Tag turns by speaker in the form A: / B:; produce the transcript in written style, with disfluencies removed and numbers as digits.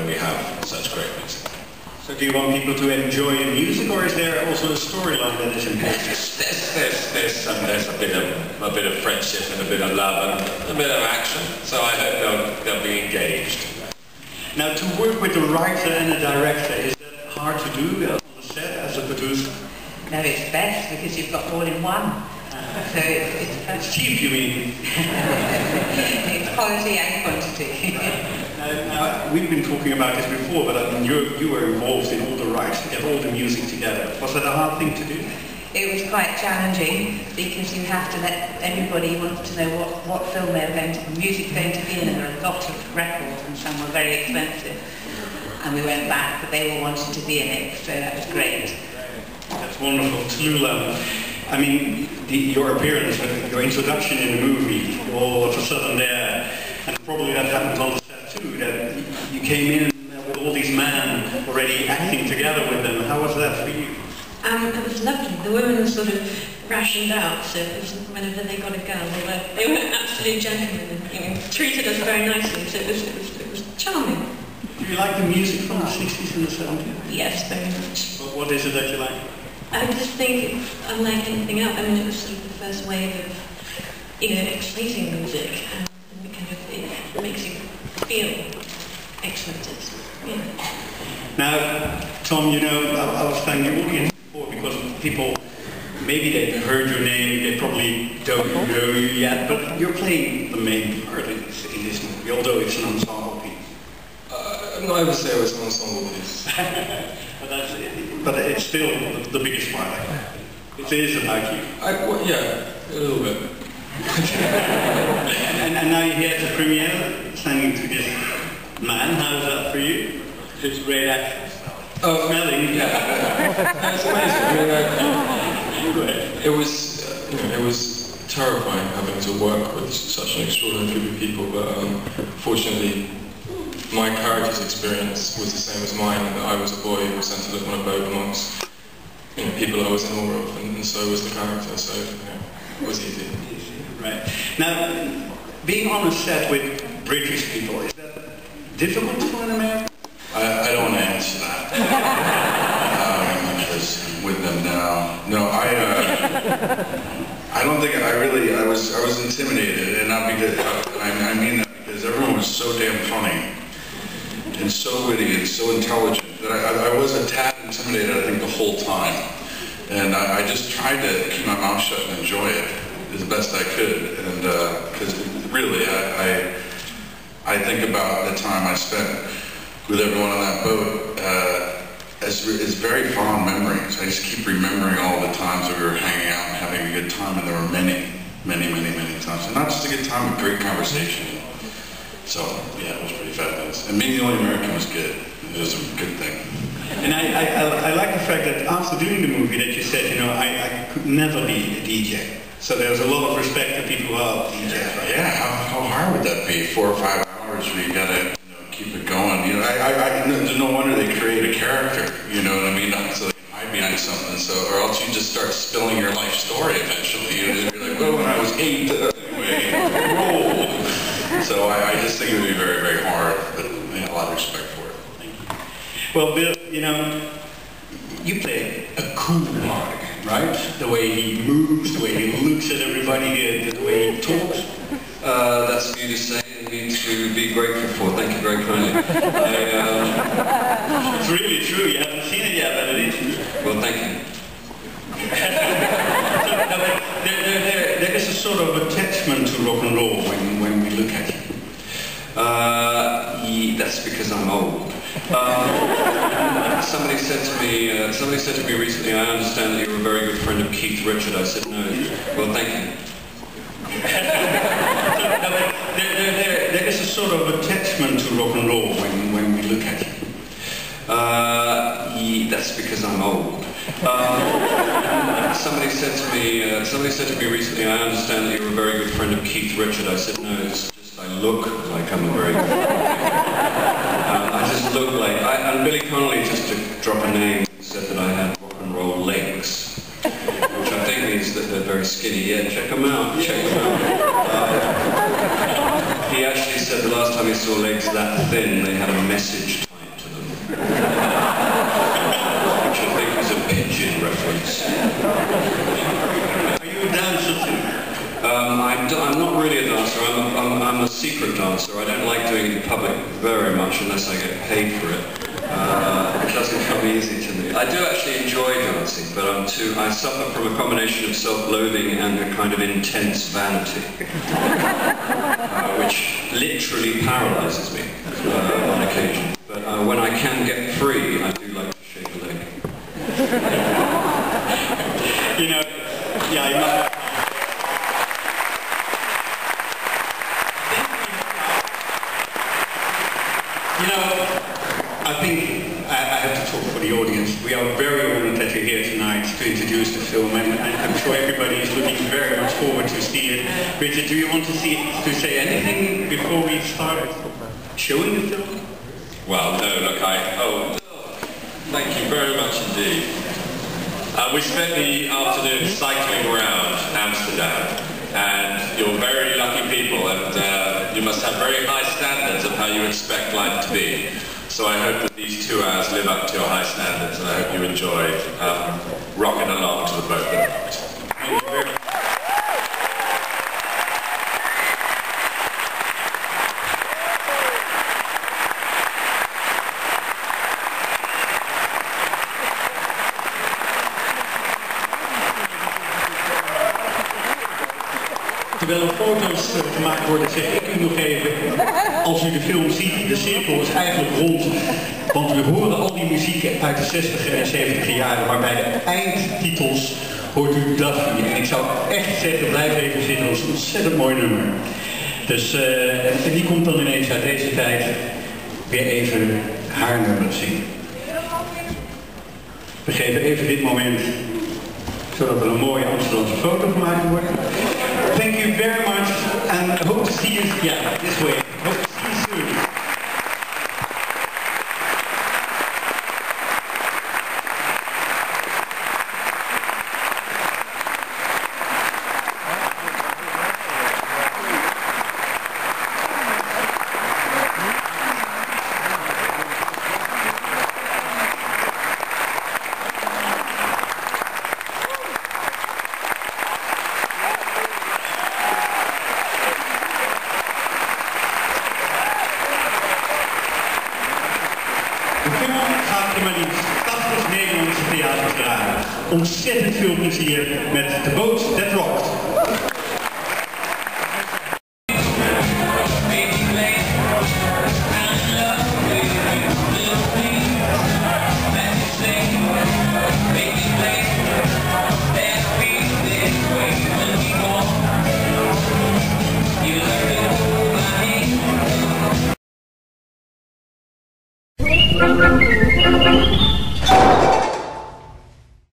A: when we have such great music.
B: So do you want people to enjoy the music, or is there also a storyline that is important?
A: There's a bit of friendship and a bit of love and a bit of action, so I hope they'll be engaged.
B: Now, to work with a writer and a director, is that hard to do on the set as a producer?
C: No, it's best because you've got all in one. So
B: it's cheap, you mean?
C: It's quality and quantity.
B: Now, we've been talking about this before, but I mean, you were involved in all the rights to get all the music together. Was that a hard thing to do?
C: It was quite challenging because you have to let everybody want to know what film they're going to, the music's going to be in, and there are lots of records and some were very expensive. And we went back, but they all wanted to be in it, so that was great.
B: That's wonderful. Tallulah, I mean, your appearance, your introduction in the movie, all of a sudden there, and probably that happened on the set too, that you came in with all these men already acting together with them. How was that for you?
D: It was lovely. The women were sort of rationed out, so it was, whenever they got a girl, they were absolute gentlemen and treated us very nicely, so it was charming.
B: Do you like the music from the 60s and the 70s?
D: Yes, very much.
B: What is it that you like?
D: I just think it's unlike anything else. I mean, it was sort of the first wave of, exciting music, and it kind of, it makes you feel excited. Yeah.
B: Now, Tom, I was telling the audience before, because people, maybe they've heard your name, they probably don't know you yet, but you're playing the main part in this movie, although it's an ensemble piece.
A: No, I would say it was an ensemble piece.
B: But it's still the biggest part. It is about you.
A: Yeah, a little bit.
B: and now you're here at the premiere, standing to this man. How's that for you? It's great action.
A: Oh,
B: smelling.
A: Yeah. It's amazing. Go ahead. It was terrifying having to work with such an extraordinary group of people, but fortunately, my character's experience was the same as mine, in that I was a boy who was sent to live on a boat amongst people I was in awe of, and so was the character, so it was easy.
B: Right. Now, being on a set with British people, is that difficult for an American?
E: I don't want to answer that. Because with them now. No, I don't think I was intimidated, and not because, I mean that because everyone was so damn funny, and so witty, and so intelligent, that I was a tad intimidated, I think, the whole time. And I just tried to keep my mouth shut and enjoy it as best I could. And because really, I think about the time I spent with everyone on that boat as very fond memories. I just keep remembering all the times that we were hanging out and having a good time, and there were many times. And not just a good time, but great conversation. So, yeah, it was pretty fabulous. And being the only American was good. It was a good thing.
B: And I like the fact that after doing the movie that you said, I could never be a DJ. So there's a lot of respect for people who are DJs, right?
E: Yeah, how hard would that be? 4 or 5 hours where you gotta keep it going. There's no wonder they create a character, you know what I mean? So they can hide behind something, or else you just start spilling your life story eventually. You just be like, well, when I was 8, anyway, roll. So I just think it would be very, very hard, but a lot of respect for it.
B: Thank you. Well, Bill, you play a cool part, right? The way he moves, the way he looks at everybody, the way he talks.
F: That's for you to say and me to be grateful for. Thank you very kindly.
B: It's really true. You haven't seen it yet, but it is true.
F: Well, thank you.
B: There is a sort of attachment to rock and roll when we look at you.
F: That's because I'm old. Somebody said to me recently, I understand that you're a very good friend of Keith Richard. I said, no. Well, thank you.
B: There is a sort of attachment to rock and roll when we look at you.
F: That's because I'm old. Somebody said to me recently, I understand that you're a very good friend of Keith Richard. I said, no, it's just I look like I'm a very good friend. I just look like, and Billy Connolly, just to drop a name, said that I had rock and roll legs, which I think means that they're very skinny. Yeah, check them out, check them out. He actually said the last time he saw legs that thin, they had a message tied secret dancer. I don't like doing it in public very much unless I get paid for it. It doesn't come easy to me. I do actually enjoy dancing, but I suffer from a combination of self-loathing and a kind of intense vanity, which literally paralyzes me on occasion. But when I can get free, I do like to shake a leg.
B: You know, yeah, you must. You know, I think I have to talk for the audience. We are very honored that you're here tonight to introduce the film, and I'm sure everybody is looking very much forward to see it. Richard, do you want to say anything before we start showing the film?
G: Well, no, look, thank you very much indeed. We spent the afternoon cycling around Amsterdam, and you're very lucky people, and you must have very high standards of how you expect life to be. So I hope that these 2 hours live up to your high standards, and I hope you enjoy rocking along to the boat that night.
B: Thank you very much. Terwijl er foto's gemaakt worden, zeg ik u nog even, als u de film ziet, de cirkel is eigenlijk rond. Want we horen al die muziek uit de 60 en 70 jaren, maar bij de eindtitels hoort u Duffy. En ik zou echt zeggen, blijf even zitten, dat is een ontzettend mooi nummer. Dus, en die komt dan ineens uit deze tijd weer even haar nummer zingen. We geven even dit moment, zodat er een mooie Amsterdamse foto gemaakt wordt. Thank you very much, and I hope to see you, this way. Hope to see you soon. Ontzettend veel plezier met de boot that rocked.